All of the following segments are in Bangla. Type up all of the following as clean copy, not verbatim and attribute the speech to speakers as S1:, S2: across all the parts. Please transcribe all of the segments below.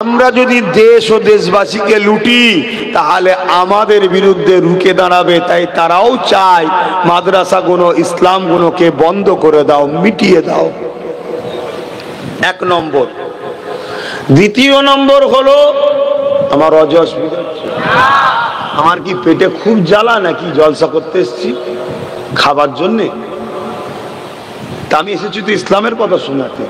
S1: আমরা যদি দেশ ও দেশবাসীকে লুটি তাহলে আমাদের বিরুদ্ধে রুখে দাঁড়াবে, তাই তারাও চায় মাদ্রাসাগুলো ইসলামগুলোকে বন্ধ করে দাও, মিটিয়ে দাও। এক নম্বর। দ্বিতীয় নম্বর হলো আমার অসুবিধা, আমার কি পেটে খুব জ্বালা নাকি জলসা করতে এসেছি খাবার জন্যে? তা আমি এসেছি তো ইসলামের কথা শোনাতে।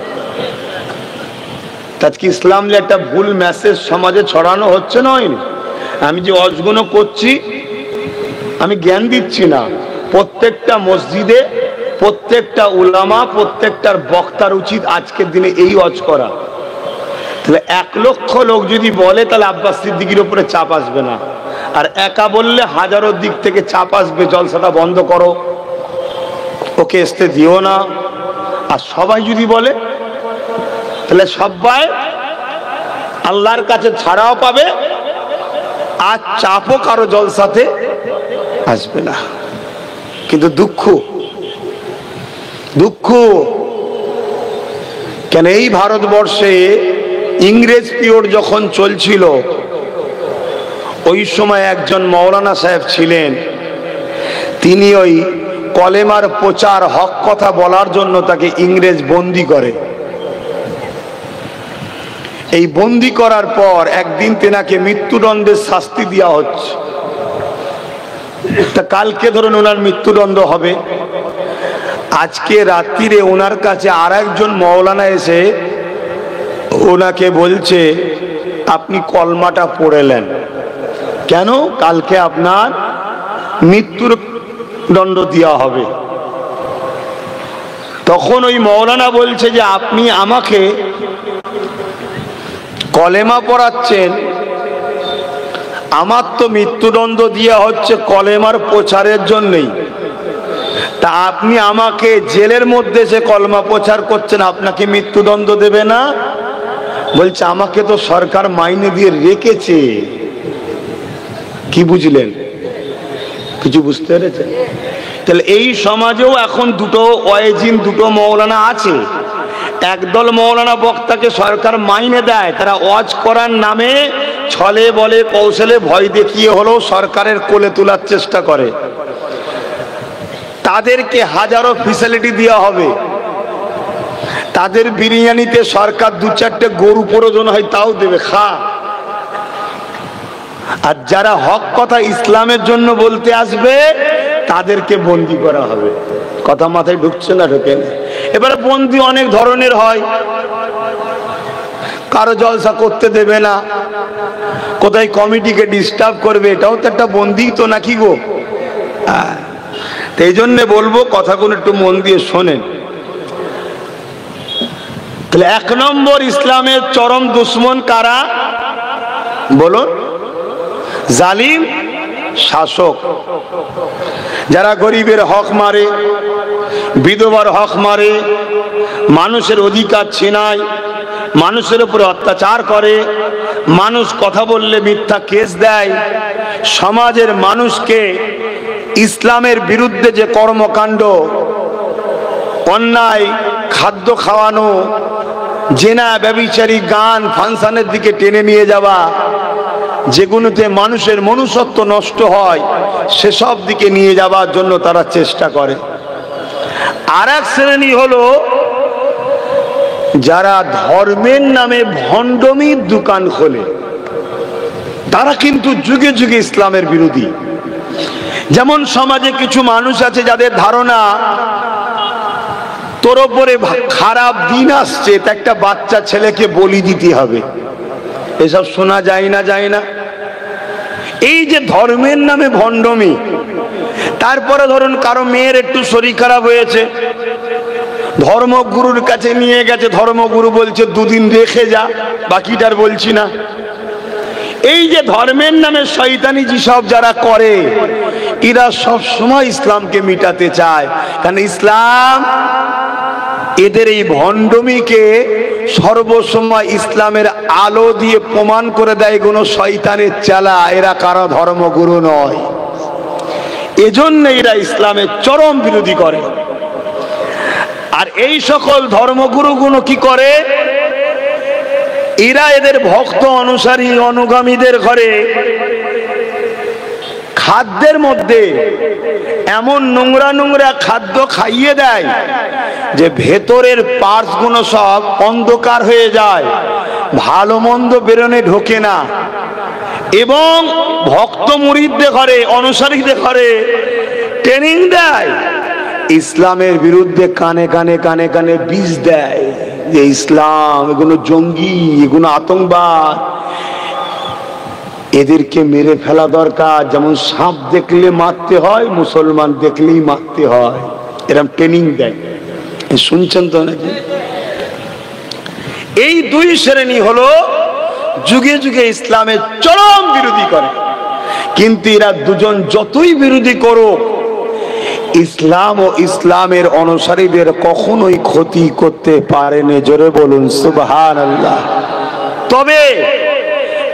S1: আজকে ইসলাম যে একটা ভুল মেসেজ সমাজে ছড়ানো হচ্ছে না, হয়নি? আমি যে অজগুলো করছি আমি জ্ঞান দিচ্ছি না। প্রত্যেকটা মসজিদে প্রত্যেকটা উলামা প্রত্যেকটার বক্তার উচিত আজকের দিনে এই অজ করা। তাহলে 1 লক্ষ লোক যদি বলে তাহলে আব্বাস সিদ্দিকীর উপরে চাপ আসবে না, আর একা বললে হাজারো দিক থেকে চাপ আসবে, জলসাটা বন্ধ করো, ওকে আসতে দিও না। আর সবাই যদি বলে তাহলে সবাই আল্লাহর কাছে ছাড়াও পাবে, আর চাপও কারো জলসাতে আসবে না। কিন্তু দুঃখ কেন এই ভারতবর্ষে ইংরেজ পিরিয়ড যখন চলছিল ওই সময় একজন মৌলানা সাহেব ছিলেন, তিনি ওই কলেমার প্রচার হক কথা বলার জন্য তাকে ইংরেজ বন্দি করে। এই বন্দি করার পর একদিন তেনাকে মৃত্যুদণ্ডের শাস্তি দেওয়া হচ্ছে। তা কালকে ধরুন ওনার মৃত্যুদণ্ড হবে, আজকে রাত্রিরে ওনার কাছে আর একজন মৌলানা এসে ওনাকে বলছে আপনি কলমাটা পড়েলেন কেন, কালকে আপনার মৃত্যুর দণ্ড দেওয়া হবে। তখন ওই মৌলানা বলছে যে আপনি আমাকে কলেমা পড়াচ্ছেন, আমার তো মৃত্যুদণ্ড দেওয়া হচ্ছে কলেমার প্রচারের জন্যই, তা আপনি আমাকে জেলের মধ্যে সে কলমা প্রচার করছেন, আপনাকে মৃত্যুদণ্ড দেবে না? বলছে আমাকে তো সরকার মাইনে দিয়ে রেখেছে। কি বুঝলেন? কিছু বুঝতে পেরেছেন? তাহলে এই সমাজেও এখন দুটো ওয়াইজিন, দুটো মৌলানা আছে। একদল মৌলানা বক্তাকে সরকার মাইনে দেয়, তারা ওয়াজ করার নামে ছলে বলে কৌশলে ভয় দেখিয়ে হলেও সরকারের কোলে তোলার চেষ্টা করে। তাদেরকে হাজারো ফ্যাসিলিটি দেওয়া হবে, তাদের বিরিয়ানিতে সরকার 2-4টে গরু প্রয়োজন হয় তাও দেবে, খা। আর যারা হক কথা ইসলামের জন্য বলতে আসবে তাদেরকে বন্দি করা হবে। কথা মাথায় ঢুকছে না? ঢোকে না? এবারে বন্দি অনেক ধরনের হয়, কারো জলসা করতে দেবে না, কোথায় কমিটিকে ডিস্টার্ব করবে, এটাও তো একটা বন্দি তো নাকি গো? এই জন্য বলবো কথাগুলো একটু মন দিয়ে শোনেন। তাহলে 1 নম্বর ইসলামের চরম দুশ্মন কারা বলুন? জালিম শাসক, যারা গরিবের হক মারে, বিধবার হক মারে, মানুষের অধিকার ছিনায়, মানুষের উপরে অত্যাচার করে, মানুষ কথা বললে মিথ্যা কেস দেয়, সমাজের মানুষকে ইসলামের বিরুদ্ধে যে কর্মকাণ্ড, অন্যায় খাদ্য খাওয়ানো, জেনা ব্যভিচারী গান ফাংশনের দিকে টেনে নিয়ে যাওয়া, যেগুলোতে মানুষের মনুষ্যত্ব নষ্ট হয় সেসব দিকে নিয়ে যাওয়ার জন্য তারা চেষ্টা করে। আর এক শ্রেণী হলো যারা ধর্মের নামে ভণ্ডমির দোকান খোলে, তারা কিন্তু যুগে যুগে ইসলামের বিরোধী। যেমন সমাজে কিছু মানুষ আছে যাদের ধারণা তোর ওপরে খারাপ দিন আসছে, তা একটা বাচ্চা ছেলেকে বলি দিতে হবে। এসব শোনা যায় না? যায় না? এই যে ধর্মের নামে ভণ্ডমি। তারপরে ধরুন কারো মেয়ের একটু শরীর খারাপ হয়েছে, ধর্মগুরুর কাছে নিয়ে গেছে, ধর্মগুরু বলছে 2 দিন রেখে যা, বাকিটার বলছি না। এই যে ধর্মের নামে শয়তানি যেসব যারা করে, এরা সব সময় ইসলামকে মিটাতে চায়, কারণ ইসলাম এদের এই ভণ্ডমিকে সর্বসময় ইসলামের আলো দিয়ে প্রমাণ করে দেয় কোনো শয়তানের চালা, এরা কারো ধর্মগুরু নয়। এজন্য এরা ইসলামের চরম বিরোধী করে। আর এই সকল ধর্মগুরুগুলো কি করে? এরা এদের ভক্ত অনুসারী অনুগামীদের ঘরে খাদ্যের মধ্যে এমন নোংরা নোংরা খাদ্য খাইয়ে দেয় যে ভেতরের পার্টস গুলো সব অন্ধকার হয়ে যায়, ভালো মন্দ বেরোনে ঢোকে না। এবং ভক্ত মুরিদদের ঘরে অনুসারীদের ঘরে ট্রেনিং দেয়, ইসলামের বিরুদ্ধে কানে কানে কানে কানে বীজ দেয় যে ইসলাম এগুলো জঙ্গি, এগুলো আতঙ্কবাদ, এদেরকে মেরে ফেলা দরকার। যেমন সাপ দেখলে মারতে হয়, মুসলমান দেখলেই মারতে হয়, এরকম ট্রেনিং দেয়। শুনছেন তো নাকি? এই দুই শ্রেণী হলো যুগে যুগে ইসলামের চরম বিরোধী করে। কিন্তু এরা দুজন যতই বিরোধী করুক, ইসলাম ও ইসলামের অনুসারীদের কখনোই ক্ষতি করতে পারেনি। জোরে বলুন সুবহানাল্লাহ। তবে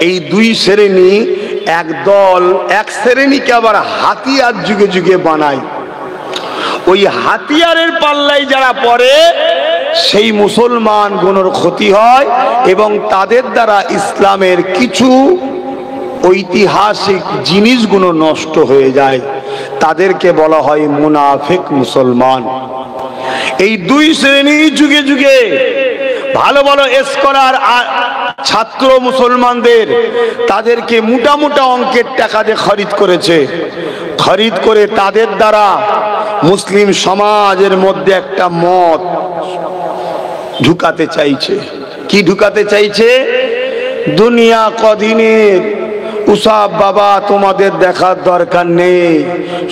S1: এই দুই শ্রেণী এক দল, এক শ্রেণীকে আবার হাতিয়ার যুগে যুগে বানায়। ওই হাতিয়ারের পাল্লায় যারা পড়ে সেই মুসলমান গুলোর ক্ষতি হয় এবং তাদের দ্বারা ইসলামের কিছু ঐতিহাসিক জিনিসগুলো নষ্ট হয়ে যায়। তাদেরকে বলা হয় মুনাফিক মুসলমান। এই দুই শ্রেণী যুগে যুগে ভালো ভালো স্কলার ছাত্র মুসলমানদের তাদেরকে মোটা মোটা অঙ্কের টাকা দিয়ে খরিদ করেছে। খরিদ করে তাদের দ্বারা মুসলিম সমাজের মধ্যে একটা মত ঢুকাতে চাইছে। কি ঢুকাতে চাইছে? দুনিয়া কদিনের, উসাব বাবা তোমাদের দেখার দরকার নেই,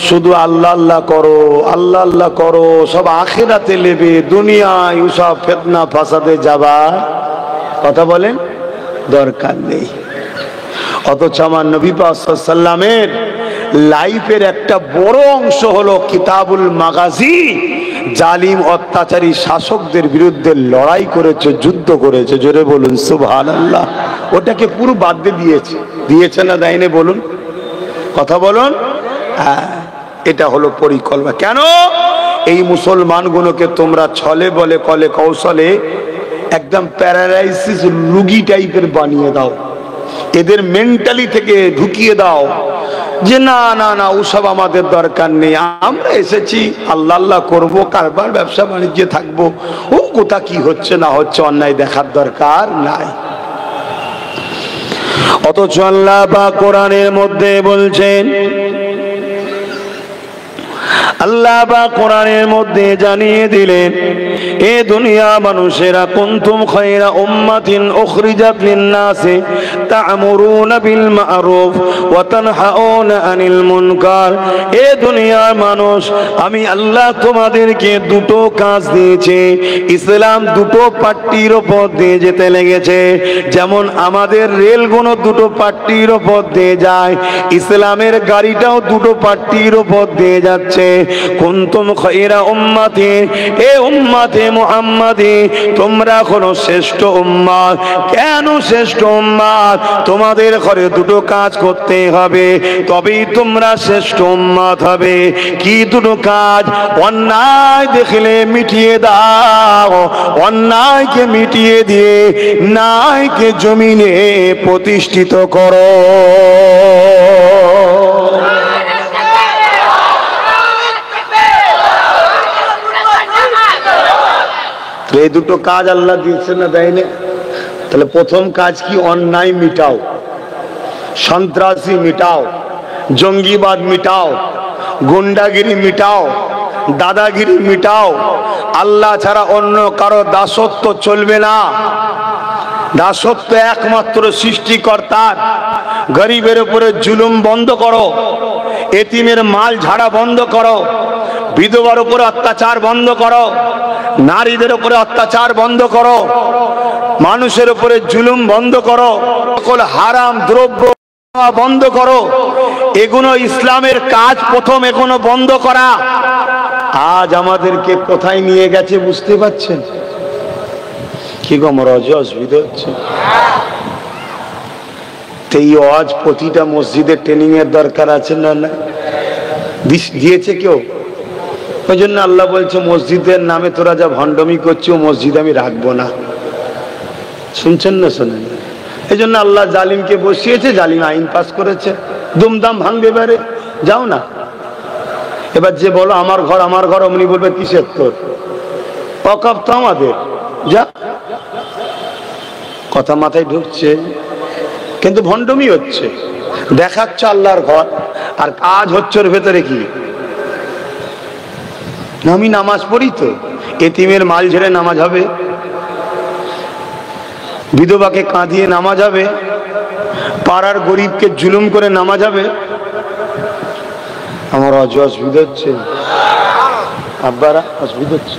S1: শুধু আল্লাহ আল্লাহ করো, আল্লাহ আল্লাহ করো, সব আখিরাতে নেবে, দুনিয়ায় উসাব ফিতনা ফাসাদে যাবার কথা বলেন দরকার নেই। অথচ আমার নবী পাক সাল্লাল্লাহু আলাইহি ওয়াসাল্লামের লাইফের একটা বড় অংশ হলো কিতাবুল মাগাজি। জালিম অত্যাচারী শাসকদের বিরুদ্ধে লড়াই করেছে, যুদ্ধ করেছে। জোরে বলুন সুবহানাল্লাহ। ওটাকে পুরো বাদ দিয়ে দিয়েছে। দিয়েছে না দেয়নি বলুন, কথা বলুন। হ্যাঁ, এটা হলো পরিকল্পনা। কেন? এই মুসলমানগুলোকে তোমরা ছলে বলে কলে কৌশলে একদম প্যারালাইসিস রোগী টাইপের বানিয়ে দাও, এদের মেন্টালি থেকে ঢুকিয়ে দাও যে না না না ওসব আমাদের দরকার নেই, আমরা এসেছি আল্লাহ আল্লাহ করবো, কারবার ব্যবসা বাণিজ্যে থাকবো, ও কোথা কি হচ্ছে না হচ্ছে অন্যায় দেখার দরকার নাই। অথচ আল্লাহ পাক কোরআনের মধ্যে বলছেন, আল্লাহ পাক কোরআনের মধ্যে জানিয়ে দিলেন, এ দুনিয়া মানুষেরা কুনতুম খায়রা উম্মাতিন উখরিজাত লিন-নাসি তা'মুরুনা বিল মা'রুফ ওয়া তানহাউনা আনিল মুনকার। এ দুনিয়ার মানুষ, আমি আল্লাহ তোমাদেরকে দুটো কাজ দিয়েছি। ইসলাম দুটো পাট্টির উপর দিয়ে যেতে লেগেছে। যেমন আমাদের রেলগুলো দুটো পাট্টির উপর দিয়ে যায়, ইসলামের গাড়িটাও দুটো পাট্টির উপর দিয়ে যাচ্ছে। কুনতুম খায়রা উম্মাতিন, এ উম্মতে মুহাম্মাদি, তোমরা হলো শ্রেষ্ঠ উম্মত। কেন শ্রেষ্ঠ উম্মত? তোমাদের ঘরে দুটো কাজ করতে হবে, তবেই তোমরা শ্রেষ্ঠ উম্মত হবে। কি দুটো কাজ? অন্যায় দেখলে মিটিয়ে দাও, অন্যায়কে মিটিয়ে দিয়ে ন্যায়কে জমিনে প্রতিষ্ঠিত করো। এই দুটো কাজ আল্লাহ দিয়েছে না দেয়নি? তাহলে প্রথম কাজ কি? অন্যায় মিটাও, সন্ত্রাসী মিটাও, জঙ্গিবাদ মিটাও, গুন্ডাগিরি মিটাও, দাদাগিরি মিটাও। আল্লাহ ছাড়া অন্য কারো দাসত্ব চলবে না। দাসত্ব একমাত্র সৃষ্টিকর্তার। গরিবের উপরে জুলুম বন্ধ করো, এতিমের মাল ঝাড়া বন্ধ করো, বিধবার উপরে অত্যাচার বন্ধ করো, নারীদের উপরে অত্যাচার বন্ধ করো, মানুষের উপরে জুলুম বন্ধ করো, সকল হারাম দ্রব্য বন্ধ করো। এগুলো ইসলামের কাজ প্রথম, এগুলো বন্ধ করা। আজ আমাদেরকে কোথায় নিয়ে গেছে বুঝতে পারছেন? কি গো আমার অসুবিধা হচ্ছে? এই আজ প্রতিটা মসজিদে ট্রেনিং এর দরকার আছে না? না দিয়েছে কেউ? ওই জন্য আল্লাহ বলছে মসজিদের নামে তোরা যা ভণ্ডামি করছো, মসজিদ আমি রাখবো না। শুনছেন না শোনেন? এই জন্য আল্লাহ জালিমকে বসিয়েছে, জালিম আইন পাস করেছে, দুমদাম ভাঙবে। এবারে যাও না, এবার যে বলো আমার ঘর আমার ঘর, অমনি বলবে কিসের তোর, অকাপ তো আমাদের, যা। কথা মাথায় ঢুকছে? কিন্তু ভণ্ডমি হচ্ছে, দেখাচ্ছে আল্লাহর ঘর, আর কাজ হচ্ছে ওর ভেতরে কি, আমি নামাজ পড়ি তো, এতিমের মাল ঝেড়ে নামাজ হবে, বিধবাকে কাঁদিয়ে নামাজ হবে, পাড়ার গরিবকে জুলুম করে নামাজ হবে। আমার অসুবিধা হচ্ছে, আব্বারা অসুবিধা হচ্ছে,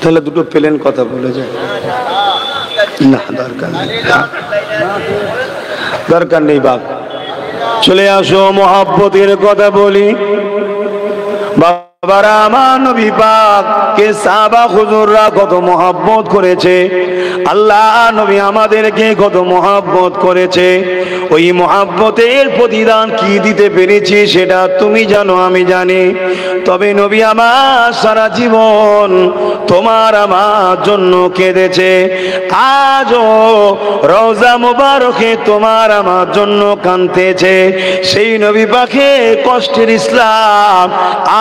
S1: তাহলে দুটো প্লেন কথা বলে যায় না, দরকার নেই, দরকার নেই বাপ। চলে আসো মহব্বতের কথা বলি। বাবারা, আমার নবী পাক কে সাহাবা হুজুররা কত মহব্বত করেছে, আল্লাহ নবী আমাদেরকে কত মহব্বত করেছে। ওই মহব্বতের প্রতিদান কি দিতে পেরেছি সেটা তুমি জানো, আমি জানি। তবে নবী আমার সারা জীবন তোমার আমার জন্য কেঁদেছে। আজও রওজা মুবারকে তোমার আমার জন্য কাঁদতেছে। সেই নবী পাকে কষ্টের ইসলাম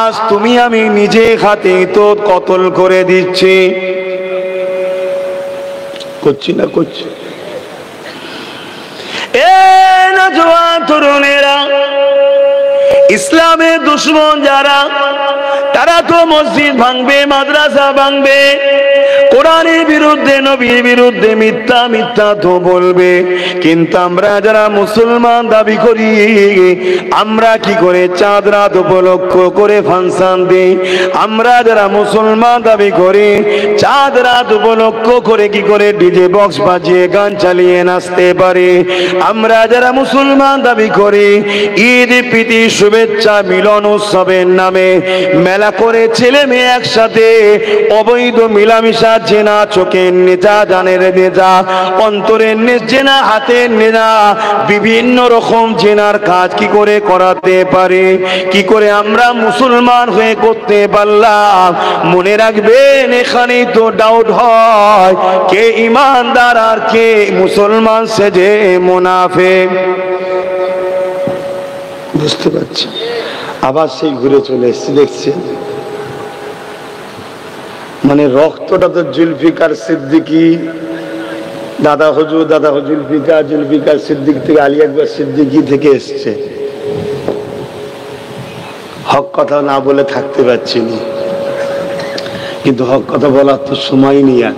S1: আজ তুমি আমি নিজে হাতে তো কতল করে দিচ্ছি, করছি না করছি? এ নওজোয়ান তরুণেরা, ইসলামের দুশমন যারা, তারা তো মসজিদ ভাঙবে, মাদ্রাসা ভাঙবে, কোরআনের বিরুদ্ধে, নবীর বিরুদ্ধে মিথ্যা মিথ্যা তো বলবে। কিন্তু আমরা যারা মুসলমান দাবি করি, আমরা কি করে চাঁদ রাত উপলক্ষ করে ফাংশন দিই? আমরা যারা মুসলমান দাবি করি, চাঁদ রাত উপলক্ষ করে কি করে ডিজে বক্স বাজিয়ে গান চালিয়ে নাচতে পারি? আমরা যারা মুসলমান দাবি করি, ঈদ প্রীতি শুভেচ্ছা মিলন উৎসবের নামে মেলা করে ছেলে মেয়ে একসাথে অবৈধ মিলামিশা, জেনা, চোখের নেজা, জানের নেজা, অন্তরের জেনা, হাতের নেজা, বিভিন্ন রকম জেনার কাজ কি করে করাতে পারে? কি করে আমরা মুসলমান হয়ে করতে পারলাম? মনে রাখবেন, এখানেই তো ডাউট হয় কে ইমানদার আর কে মুসলমান সেজে মুনাফিক। বুঝতে পারছি? আবার সেই ঘুরে চলে এসেছি, দেখছি মানে রক্তটা তো জুলফিকার সিদ্দিকী, দাদা হুজুর জুলফিকার, জুলফিকার সিদ্দিক থেকে আলী আকবর সিদ্দিকী থেকে এসছে। হক কথা না বলে থাকতে পারছি না, কিন্তু হক কথা বলার তো সময় নেই। আর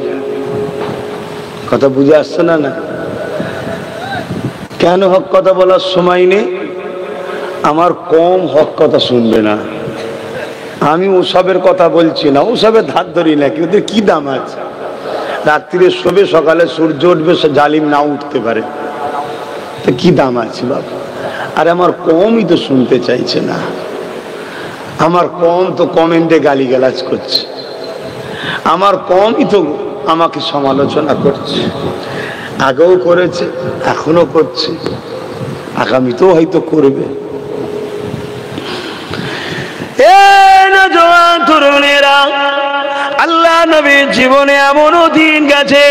S1: কথা বুঝে আসছে না? না কেন হক কথা বলার সময় নেই? আমার কম হক কথা শুনবে না। আমি ওসবের কথা বলছি না, ওসবের ধার ধরি না, কিন্তু কি দাম আছে? রাত্রিরে শোবে, সকালে সূর্য উঠবে, সে জালিম না উঠতে পারে, তো কি দাম আছে বাবা? আর আমার কমই তো শুনতে চাইছে না, আমার কম তো কমেন্টে গালিগালাজ করছে, আমার কমই তো আমাকে সমালোচনা করছে, আগেও করেছে, এখনো করছে, আগামীতেও হয়তো করবে। তরুণেরা, আল্লাহ নবীর জীবনে এমনও দিন গেছে,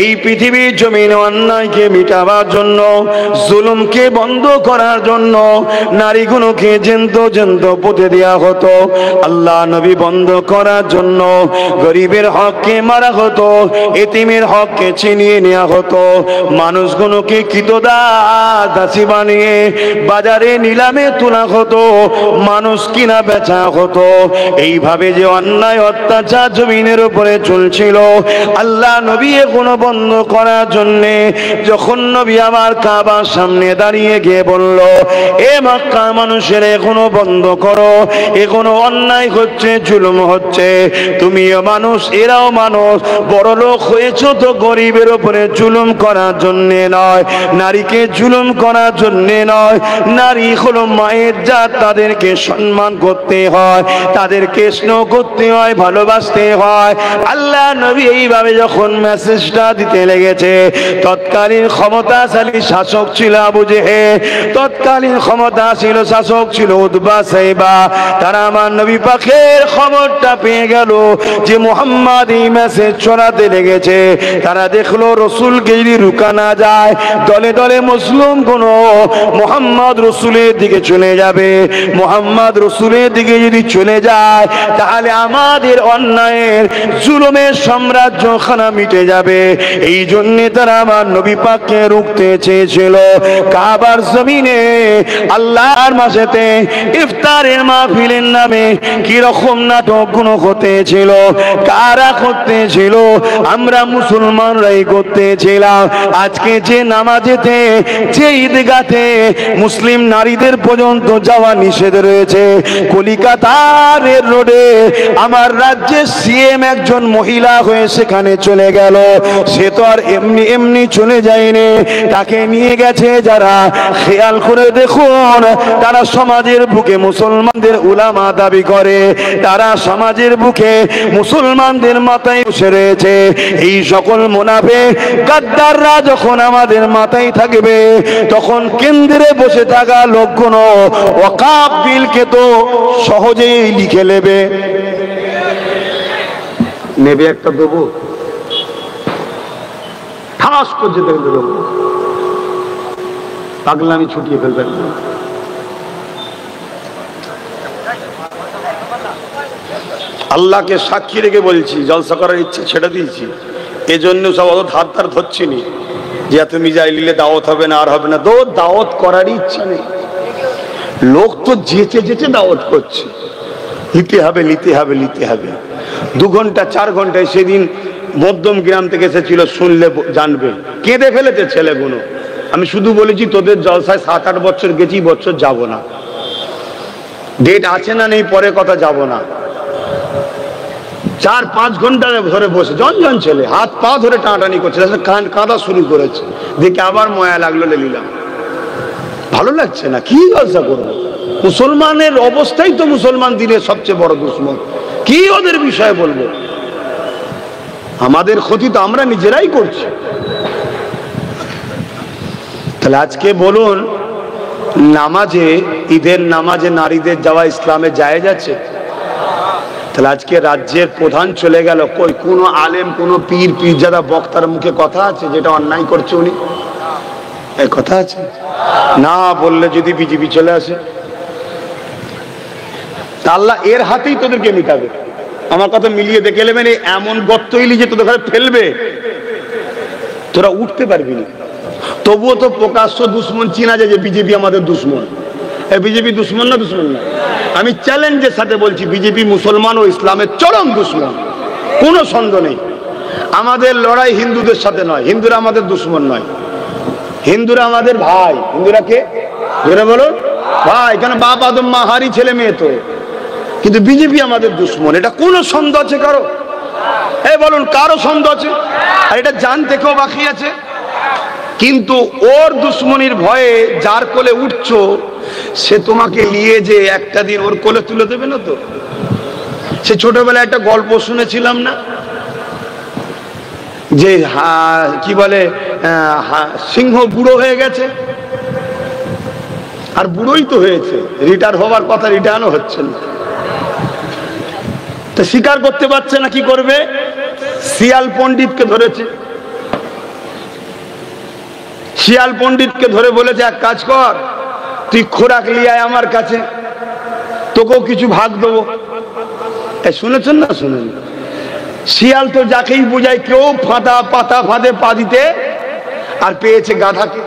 S1: এই পৃথিবীর জমিনে অন্যায়কে মিটাবার জন্য, জুলুমকে বন্ধ করার জন্য নারীগুলোকে জ্যান্ত জ্যান্ত পুঁতে দেওয়া হতো। আল্লাহ নবী বন্ধ করার জন্য গরিবের হককে মারা হতো, এতিমের হককে ছিনিয়ে নেওয়া হতো, মানুষগুলোকে কৃতদাস দাসী বানিয়ে বাজারে নিলামে তোলা হতো, মানুষ কিনা বেচা হতো। এইভাবে যে অন্যায় অত্যাচার জমিনের উপরে চলছিল, আল্লাহ নবী এখনো বন্ধ করার জন্য যখন নবী আমার কাবার সামনে দাঁড়িয়ে গিয়ে বলল, এ মক্কার মানুষের এখনো বন্ধ করো, এখনো অন্যায় হচ্ছে, জুলুম হচ্ছে, তুমিও মানুষ, এরাও মানুষ, বড় লোক হয়েছো তো গরিবের উপরে জুলুম করার জন্য নয়, নারীকে জুলুম করার জন্য নয়। নারী হলো মায়ের জাত, তাদেরকে সম্মান করতে হয়, তাদেরকে স্নেহ করতে হয়, ভালোবাসতে
S2: হয়। আল্লাহ নবী এইভাবে যখন মেসেজটা দিতে লেগেছে, তৎকালীন ক্ষমতাশালী শাসক ছিল আবু জেহেল, তৎকালীন ক্ষমতাশীল শাসক ছিল উতবা সাইবা। তারা আমার নবী পাকের খবরটা পেয়ে গেল যে মুহাম্মদ এই মেসেজ ছড়াতে লেগেছে। তারা দেখলো রসুলকে যদি রুকা না যায়, দলে দলে মুসলিম কোন মুহাম্মদ রসুলের দিকে চলে যাবে। মুহাম্মদ রসুলের দিকে যদি চলে যায়, তাহলে আমাদের অন্যায়ের জুলুমের সাম্রাজ্যখানা মিটে যাবে। এই জন্য তারা আমার নবী পাককে রুখতে চেয়েছিল। কাবার জমিনে আল্লাহর মাসেতে ইফতারের মাহফিলের নামে কি রকম নাটক গুলো হতেছিল, কারা করতেছিল? আমরা মুসলমানরাই করতেছিলাম। আজকে যে নামাজেতে, যে ঈদগাতে মুসলিম নারীদের পর্যন্ত যাওয়া নিষেধ রয়েছে, কলিকাতার রোডে আমার রাজ্যের সিএম একজন মহিলা হয়ে সেখানে চলে গেল। সে তো আর এমনি এমনি চলে যায়নি, তাকে নিয়ে গেছে যারা। খেয়াল করে দেখুন, তারা সমাজের বুকে মুসলমানদের উলামা দাবি করে, তারা সমাজের বুকে মুসলমানদের মাথায় বসে রয়েছে। এই সকল মুনাফিক গাদ্দাররা যখন আমাদের মাথায় থাকবে, তখন কেন্দ্রে বসে থাকা লোকগুলো ওয়াকাফ বিলকে তো সহজেই লিখে নেবে। নেবে একটা দেবো, ঠাস করে যেতে দেবো, পাগলামি ছুটিয়ে ফেলবেন। আল্লাহকে সাক্ষী রেখে বলছি, জলসা করার ইচ্ছা ছেড়ে দিয়েছি। এজন্য সব অত ধার ধার ধরছি নি যে এত মিজাইল নিলে দাওয়াত হবে না, আর হবে না। দাওয়াত করারই ইচ্ছা নেই। লোক তো যেচে যেচে দাওয়াত করছে, নিতে হবে নিতে হবে নিতে হবে। 2 ঘন্টা 4 ঘন্টায় সেদিন মধ্যম গ্রাম থেকে এসেছিল, শুনলে জানবে, কেঁদে ফেলেছে ছেলেগুলো। আমি শুধু বলেছি তোদের জলসায় 7-8 বছর গেছি, বছর যাব না। ডেট আছে না নেই পরে কথা, যাব না। 4-5 ঘন্টা ধরে বসে জন ছেলে হাত পা ধরে টানাটানি করছে, কাঁদা শুরু করেছে। দেখে আবার ময়া লাগলো, নিলাম। ভালো লাগছে না, কি জলসা করবো? মুসলমানের অবস্থাই তো মুসলমান দিনের সবচেয়ে বড় দুশ্মন। কি ওদের বিষয়ে বলবো? আমাদের ক্ষতি তো আমরা নিজেরাই করছি। তাহলে আজকে বলুন, নামাজে, ঈদের নামাজে নারীদের যাওয়া ইসলামে জায়েজ আছে? তাহলে আজকে রাজ্যের প্রধান চলে গেল, কই কোনো আলেম, কোনো পীর, পীরজাদা বক্তার মুখে কথা আছে যেটা অন্যায় করছে উনি? এই কথা আছে? না বললে যদি বিজেপি চলে আসে, তা আল্লাহ এর হাতেই তোদেরকে মিটাবে। আমার কথা মিলিয়ে দেখে নেবেন, এমন গর্ত ইলি যে তোদের ঘরে ফেলবে, তোরা উঠতে পারবি না। তবুও তো প্রকাশ্য দুশ্মন চিনা যায় যে বিজেপি আমাদের দুশ্মন। বিজেপি দুশ্মন না? দুশ্মন না। আমি চ্যালেঞ্জের সাথে বলছি, বিজেপি মুসলমান ও ইসলামের চরম দুশ্মন, কোনো সন্দেহ নেই। আমাদের লড়াই হিন্দুদের সাথে নয়, হিন্দুরা আমাদের দুশ্মন নয়, হিন্দুরা আমাদের ভাই। হিন্দুরা কে? ধরে বলো ভাই, কেন বাপ আদম মা হারি ছেলে মেয়ে তো। কিন্তু বিজেপি আমাদের দুশ্মন, এটা কোনো সন্দেহ আছে কারো? এই বলুন, কারো সন্দেহ আছে? আর এটা জানতে কেউ বাকি আছে? কিন্তু ওর দুশ্মনির ভয়ে যার কোলে উঠছো, সে তোমাকে নিয়ে যে একটা দিন ওর কোলে তুলে দেবে না তো? সে ছোটবেলায় একটা গল্প শুনেছিলাম না, যে কি বলে, সিংহ বুড়ো হয়ে গেছে। আর বুড়োই তো হয়েছে, রিটায়ার হওয়ার কথা, রিটায়ারও হচ্ছে না। তো স্বীকার করতে পারছে না, কি করবে? শিয়াল পণ্ডিতকে ধরেছে। শিয়াল পণ্ডিতকে ধরে বলেছে, এক কাজ কর, তুই খোরাক নিয়ে আয় আমার কাছে, তোকেও কিছু ভাগ দেবো। শুনেছেন না? শুনেন। শিয়াল তো যাকেই বোঝায়, কেউ ফাঁদা পাতা ফাঁদে পা দিতে, আর পেয়েছে গাধাকে।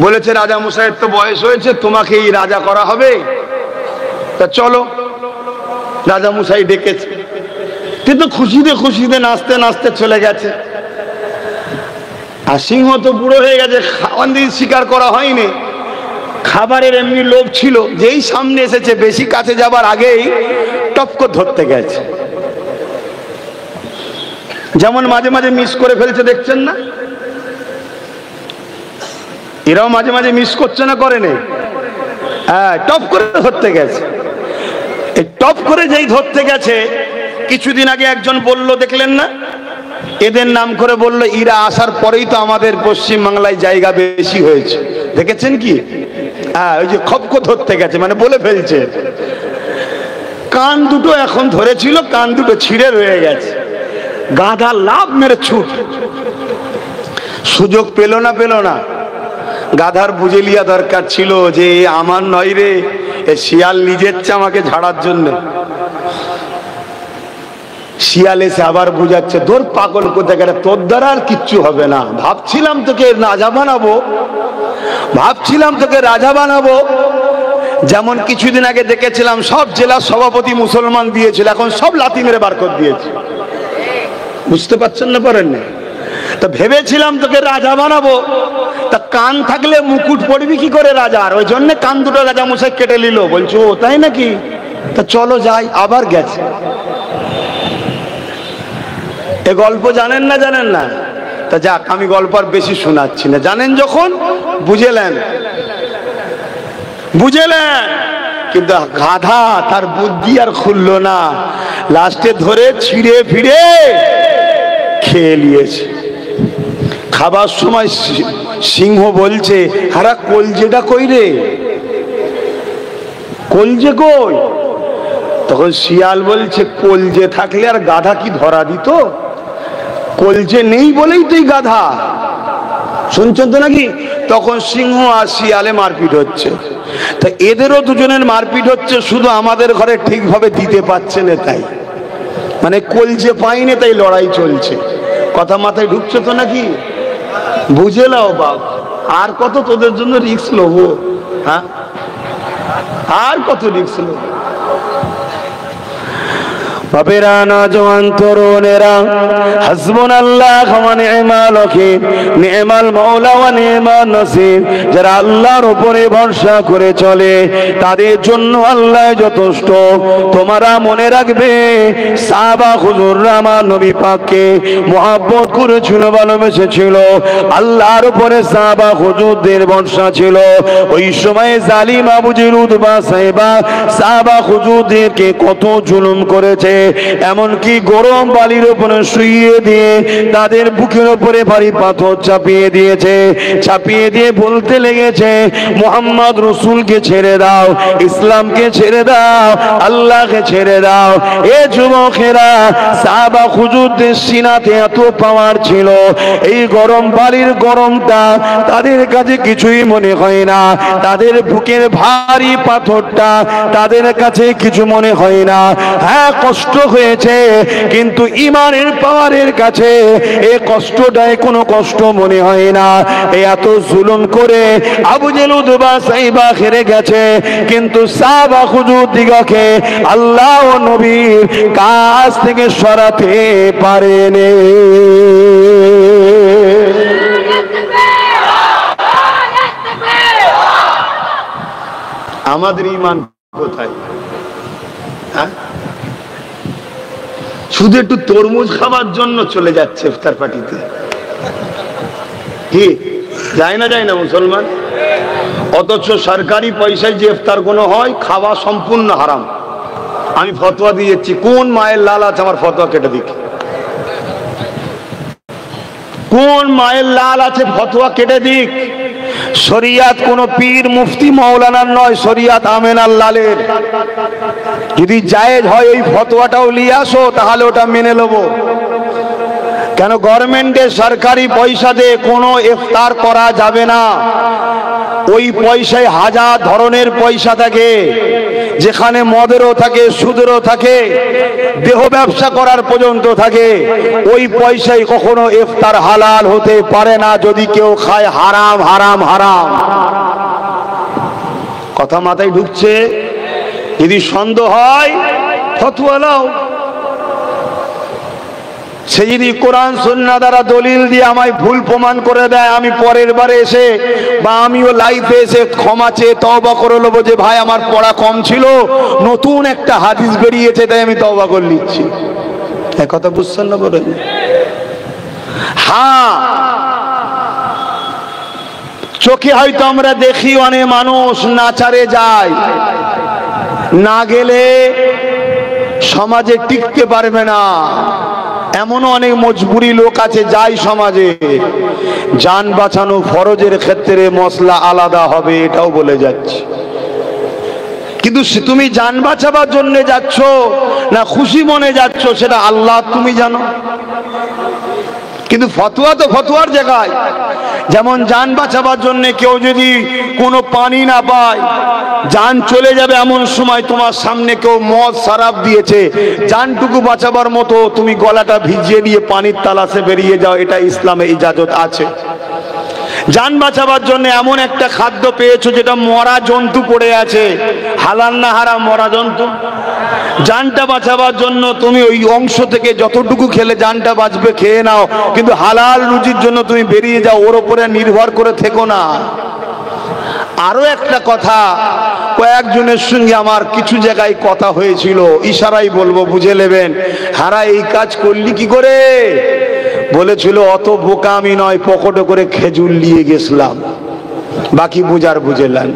S2: বলেছে, রাজা মশাইয়ের তো বয়স হয়েছে, তোমাকে এই রাজা করা হবে, তা চলো। রাজা মশাই ডেকেছে, কিন্তু খুশিতে খুশিতে নাচতে নাচতে চলে গেছে। আর সিংহ তো বুড়ো হয়ে গেছে, খাওয়ান দিয়ে শিকার করা হয়নি, খাবারের এমনি লোভ ছিল, যেই সামনে এসেছে বেশি কাছে যাবার আগেই টপকো ধরতে গেছে। যেমন মাঝে মাঝে মিস করে ফেলছে, দেখছেন না? এরাও মাঝে মাঝে মিস করছে না, করেনি? হ্যাঁ, টপ করে ধরতে গেছে। এই টপ করে যেই ধরতে গেছে,
S1: কিছুদিন আগে একজন বলল, দেখলেন না, এদের নাম করে বলল এরা আসার পরেই তো আমাদের পশ্চিম বাংলায় জায়গা বেশি হয়েছে। দেখেছেন কি? হ্যাঁ, ওই যে খপকো ধরতে গেছে, মানে বলে ফেলছে। কান দুটো এখন ধরেছিল, কান দুটো ছিঁড়ে রয়ে গেছে। গাধা লাভ মেরে ছুট, সুযোগ পেল না। গাধার বুঝে লিয়া দরকার ছিল যে আমার নয় রে, শিয়াল নিজের আমাকে ঝাড়ার জন্য। শিয়াল এসে আবার বুঝাচ্ছে, তোর পাগল কোথায় গেলে, তোর দ্বারা আর কিচ্ছু হবে না। ভাবছিলাম তোকে রাজা বানাবো। যেমন কিছুদিন আগে দেখেছিলাম সব জেলার সভাপতি মুসলমান দিয়েছিল, এখন সব লাথি মেরে বার করে দিয়েছে। বুঝতে পারছেন না? পারেন না? তা ভেবেছিলাম তোকে রাজা বানাবো, তা কান থাকলে মুকুট পড়বি কি করে রাজার? ওই জন্য কান দুটো রাজা মশাই কেটে নিল। বলছো ও তাই নাকি? তা চলো যাই। আবার গেছে। এ গল্প জানেন না? তা যাক, আমি গল্প আর বেশি শোনাচ্ছি না। জানেন যখন, বুঝেলেন। কিন্তু গাধা তার বুদ্ধি আর খুললো না, লাস্টে ধরে ছিঁড়ে ফিরে খেয়ে নিয়েছে। খাবার সময় সিংহ বলছে, হারা কলজেটা কই রে, কলজে কই? তখন শিয়াল বলছে, কলজে থাকলে আর গাধা কি ধরা দিত? কলজে নেই বলেই তুই গাধা। শুনছেন তো নাকি? তখন সিংহ আর শিয়ালে মারপিট হচ্ছে। তা এদেরও দুজনের মারপিট হচ্ছে, শুধু আমাদের ঘরে ঠিকভাবে দিতে পারছে না তাই, মানে কলজে পাইনি তাই লড়াই চলছে। কথা মাথায় ঢুকছে তো নাকি? বুঝে নাও বাপ, আর কত তোদের জন্য রিস্ক নেবো? হ্যাঁ, আর কত রিস্ক নেবো? বাপেরা, নওজওয়ান তরুণেরা, হাসবুনাল্লাহ ওয়া নি'মাল ওয়াকিল, নি'মাল মাওলা ওয়া নি'মান নাসির। যারা আল্লাহর উপরে ভরসা করে চলে তাদের জন্য আল্লাহ যথেষ্ট। তোমরা মনে রাখবে, সাহাবা হুজুররা আমার নবী পাককে মুহাব্বত করেছিল, ভালোবেসেছিল। আল্লাহর উপরে সাহাবা হুজুরদের ভরসা ছিল। ওই সময় জালিম আবু জেহেল, উতবা, সাইবা সাহাবা হুজুরদেরকে কত জুলুম করেছে। এমনকি গরম বালির উপরে শুইয়ে দিয়ে তাদের বুকের উপরে ভারী পাথর চাপিয়ে দিয়ে বলতে লেগেছে, মুহাম্মদ রাসূলকে ছেড়ে দাও, ইসলামকে ছেড়ে দাও, আল্লাহকে ছেড়ে দাও। এ যুবকেরা, সাহাবা হুজুরদের সিনাতে এত পাওয়ার ছিল, এই গরম বালির গরমটা তাদের কাছে কিছুই মনে হয় না। তাদের বুকের ভারী পাথরটা তাদের কাছে কিছু মনে হয় না। হ্যাঁ, কষ্ট হয়েছে, কিন্তু ইমানের পাওয়ারের কাছে এই কষ্টটাই কোনো কষ্ট মনে হয় না। এত জুলুম করে আবু জেহেল, উতবা, সাইবা হেরে গেছে, কিন্তু সাহাবা হুজুর দিগকে আল্লাহ ও নবীর কাছ থেকে সরাতে পারেনি। আমাদের ঈমান কোথায়? হ্যাঁ, শুধু একটু তরমুজ খাবার জন্য চলে যাচ্ছে ইফতার পার্টিতে। কি যায় না মুসলমান? অথচ সরকারি পয়সায় যে ইফতার কোনো হয়, খাওয়া সম্পূর্ণ হারাম। আমি ফতোয়া দিয়েছি, কোন মায়ের লাল আছে আমার ফতোয়া কেটে দিক। কোন মায়ের লাল আছে ফতোয়া কেটে দিক। শরিয়াত কোন পীর মুফতি মাওলানার নয়, শরিয়াত আমেনার লালের। যদি জায়েজ হয় ওই ফতোয়াটাও নিয়ে আসো, তাহলে ওটা মেনে নেবো। কেন গভর্নমেন্টের সরকারি পয়সা দিয়ে কোনো ইফতার করা যাবে না। ওই পয়সায় হাজার ধরনের পয়সা থাকে, যেখানে মদেরও থাকে, সুদেরও থাকে, দেহ ব্যবসা করার পর্যন্ত থাকে। ওই পয়সায় কখনো ইফতার হালাল হতে পারে না যদি কেউ খায় হারাম হারাম হারাম। কথা মাথায় ঢুকছে? যদি সন্দেহ হয় ফতোয়া নাও। সে যদি কোরআন সুন্নাহ দ্বারা দলিল দিয়ে আমায় ভুল প্রমাণ করে দেয়, আমি পরের বারে এসে বা আমিও লাইফে এসে ক্ষমা চেয়ে তওবা করে নেবো যে ভাই আমার পড়া কম ছিল, নতুন একটা হাদিস বেরিয়েছে তাই আমি তওবা করে নিচ্ছি। এক কথা বুঝছেন না বলেন? হ্যাঁ, চোখে হয়তো আমরা দেখি অনেক মানুষ নাচারে যায়, না গেলে
S2: সমাজে টিকতে পারবে না। এমনও অনেক মজবুরি লোক আছে যাই সমাজে, জান বাঁচানো ফরজের ক্ষেত্রে মসলা আলাদা হবে, এটাও বলে যাচ্ছে। কিন্তু তুমি জান বাঁচাবার জন্য যাচ্ছ না খুশি মনে যাচ্ছ সেটা আল্লাহ তুমি জানো। কিন্তু ফতোয়া তো ফতোয়ার জায়গায়। যেমন জান বাঁচাবার জন্য কেউ যদি কোনো পানি না পায়, জান চলে যাবে এমন সময় তোমার সামনে কেউ মদ শরাব দিয়েছে, জানটুকু বাঁচাবার মতো তুমি গলাটা ভিজিয়ে দিয়ে পানির তালাশে বেরিয়ে যাও, এটা ইসলামে ইজাজত আছে। জান বাঁচাবার জন্য এমন একটা খাদ্য পেয়েছো যেটা মরা জন্তু পড়ে আছে, হালাল না হারাম? মরা জন্তু। জানটা বাঁচাবার জন্য তুমি ওই অংশ থেকে যতটুকু খেলে জানটা বাঁচবে খেয়ে নাও, কিন্তু হালাল রুজির জন্য তুমি বেরিয়ে যাও, ওর উপরে নির্ভর করে থেকো না। আরো একটা কথা, কয়েকজনের সঙ্গে আমার কিছু জায়গায় কথা হয়েছিল, ইশারাই বলবো বুঝে নেবেন। হারা এই কাজ করলি কি করে? বলেছিল অত বোকা আমি নয়, পকেটে করে খেজুর নিয়ে গেছিলাম, বাকি বুঝার বুঝেলেন।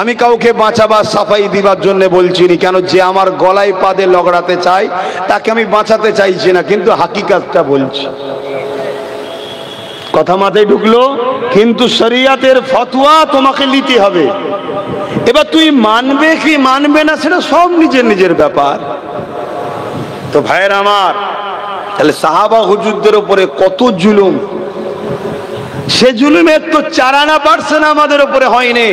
S2: আমি কাউকে বাঁচাবার সাফাই দিবার জন্য বলছি না, কেন যে আমার গলায় পাদে লগড়াতে চাই তাকে আমি বাঁচাতে চাইছি না, কিন্তু হাকিকাতটা বলছি। কথা মাথায় ঢুকলো? কিন্তু শরিয়াতের ফতোয়া তোমাকে নিতে হবে। এবার তুই মানবে কি মানবে না সেটা সব নিজের নিজের ব্যাপার। তো ভাইয়ের আমার, তাহলে সাহাবা হুজুরদের উপরে কত জুলুম, সে জুলুমের তো চারানা পার্সেন্ট আমাদের উপরে হয়নি।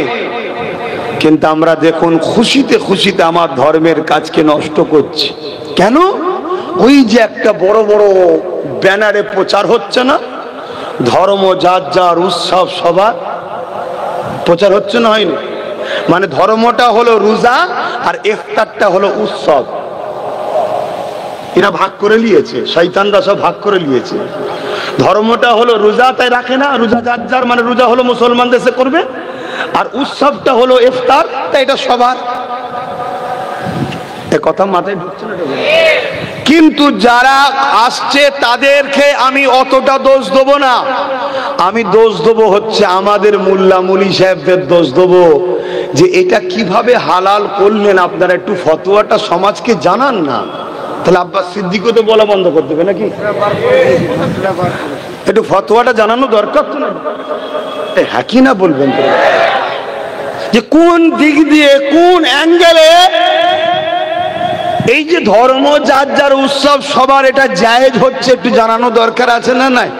S2: কিন্তু আমরা দেখুন খুশিতে খুশিতে আমার ধর্মের কাজকে নষ্ট করছি। কেন? ওই যে একটা বড় বড় ব্যানারে প্রচার হচ্ছে না, ধর্ম যার যার উৎসব সবার, প্রচার হচ্ছে না? হয়নি? মানে ধর্মটা হলো রোজা আর ইফতারটা হলো উৎসব। এরা ভাগ করে নিয়েছে, শয়তানরা সব ভাগ করে নিয়েছে। ধর্মটা হলো রোজা, তাই রাখে না, রোজা যার যার, মানে রোজা হলো মুসলমান দেশে করবে, আর উৎসবটা হলো ইফতার, তাই এটা সবার। এ কথা মাথায় ঢুকছে না? কিন্তু যারা আসছে তাদেরকে আমি অতটা দোষ দেবো না। আমি দোষ দেবো হচ্ছে আমাদের মোল্লা মুলি সাহেবদের দোষ দেবো, যে এটা কিভাবে হালাল করলেন আপনারা, একটু ফতোয়াটা সমাজকে জানান না। তাহলে আব্বাস সিদ্দিকও তো বলা বন্ধ করে দেবে নাকি? একটু ফতোয়াটা জানানো দরকার তো না? হ্যাঁ কি না বলবেন তো, যে কোন দিক দিয়ে কোন অ্যাঙ্গেলে এই যে ধর্ম যার যার উৎসব সবার, এটা জায়েজ হচ্ছে, একটু জানানো দরকার আছে না নাই?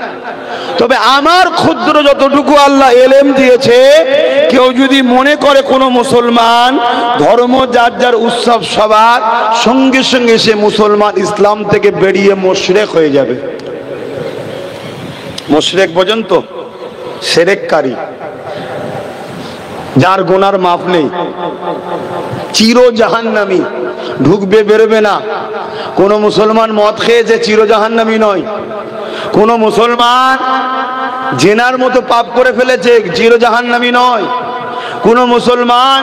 S2: তবে আমার ক্ষুদ্র যতটুকু আল্লাহ এলেম দিয়েছে, কেউ যদি মনে করে কোনো মুসলমান ধর্ম যার যার উৎসব সবার, সঙ্গে সঙ্গে সে মুসলমান ইসলাম থেকে বেরিয়ে মুশরিক হয়ে যাবে। মুশরিক বোঝেন তো? শিরককারী, যার গুনার মাফ নেই, চির জাহান্নামী, ঢুকবে বেরোবে না। কোন মুসলমান মদ খেয়েছে চির জাহান্নামী নয়। কোন মুসলমান জেনার মতো পাপ করে ফেলেছে চির জাহান্নামী নয়। কোন মুসলমান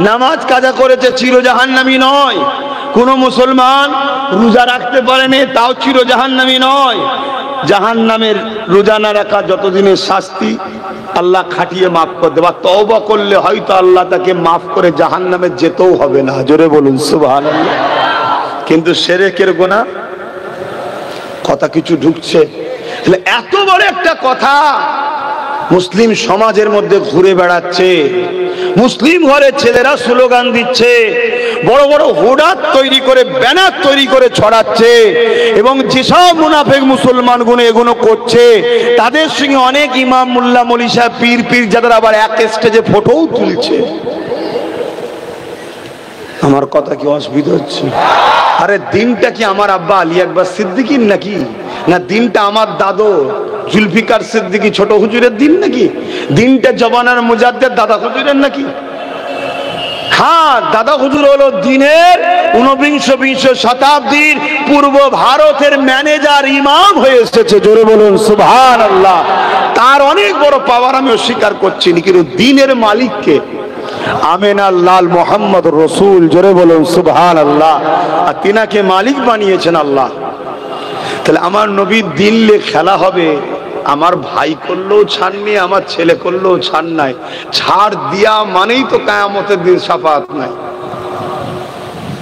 S2: নামাজ কাজা করেছে চির জাহান্নামী নয়। কোন মুসলমান রোজা রাখতে পারেনি তাও চির জাহান্নামী নয়। জাহান্নামের রোজা না রাখা যতদিনের শাস্তি আল্লাহ খাটিয়ে মাফ করে দেবা, তওবা করলে হয়তো আল্লাহ তাকে মাফ করে জাহান্নামে যেতেও হবে না। জোরে বলুন সুবহানাল্লাহ। কিন্তু শিরকের গুনাহ, কথা কিছু ঢুকছে? এত বড় একটা কথা মুসলিম সমাজের মধ্যে ঘুরে বেড়াচ্ছে, মুসলিম ঘরের ছেলেরা স্লোগান দিচ্ছে, বড় বড় হোর্ডার তৈরি করে ব্যানার তৈরি করে ছড়াচ্ছে, এবং যেসব মুনাফিক মুসলমান গুলো এগুলো করছে তাদের সঙ্গে অনেক ইমাম মোল্লা মৌলী সাহেব পীর পীর যাদের আবার এক স্টেজে ফটোও তুলছে। আমার কথা কি অসুবিধা হচ্ছে? আরে দিনটা কি আমার আব্বা আলী আকবর সিদ্দিকীর নাকি? না দিনটা আমার দাদু জুলফিকার সিদ্দিকী ছোট হুজুরের দিন নাকি? দিনটা জবানার মুজাদ্দেদ দাদা হুজুরের নাকি? হ্যাঁ, দাদা হুজুর হলো দিনের 19-20 শতাব্দীর পূর্ব ভারতের ম্যানেজার ইমাম হয়ে এসেছে। জোরে বলুন সুবহানাল্লাহ। তার অনেক বড় পাওয়ার আমি অস্বীকার করছি না, কিন্তু দিনের মালিককে আমিনার লাল মোহাম্মদ রসুল, জোরে বলুন সুবহানাল্লাহ, আর তিনাকে মালিক বানিয়েছেন আল্লাহ। তাহলে আমার নবীর দিন নিয়ে খেলা হবে? আমার ভাই করলেও ছাড় নেই, আমার ছেলে করলেও ছাড় নাই। ছাড় দিয়া মানেই তো কিয়ামতের দিন শাফাআত নাই।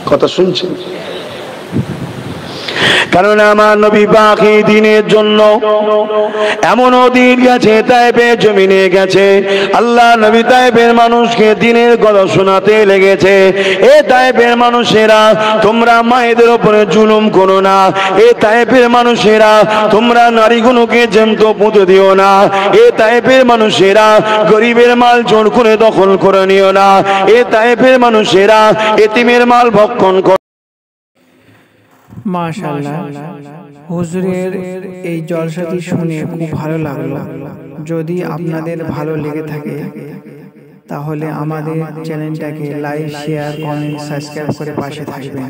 S2: কথা শুনছেন? কারণ আমার নবী পাক এই দিনের জন্য এমনও দিন গেছে, তায়েফের জমিনে গেছে, আল্লাহ নবী তায়েফের মানুষকে দিনের কথা শোনাতে লেগেছে। এ তায়েফের মানুষেরা, তোমরা মায়েদের উপরে জুলুম করো না। এ তায়েফের মানুষেরা, তোমরা নারীগুলোকে জ্যান্ত পুঁতে দিও না। এ তায়েফের মানুষেরা, গরিবের মাল জোর করে দখল করে নিও না। এ তায়েফের মানুষেরা, এতিমের মাল ভক্ষণ করো।
S3: মাশাআল্লাহ, হুজুরের এই জলসাটি শুনে খুব ভালো লাগলো। যদি আপনাদের ভালো লেগে থাকে তাহলে আমাদের চ্যানেলটাকে লাইক, শেয়ার, কমেন্ট, সাবস্ক্রাইব করে পাশে থাকবেন।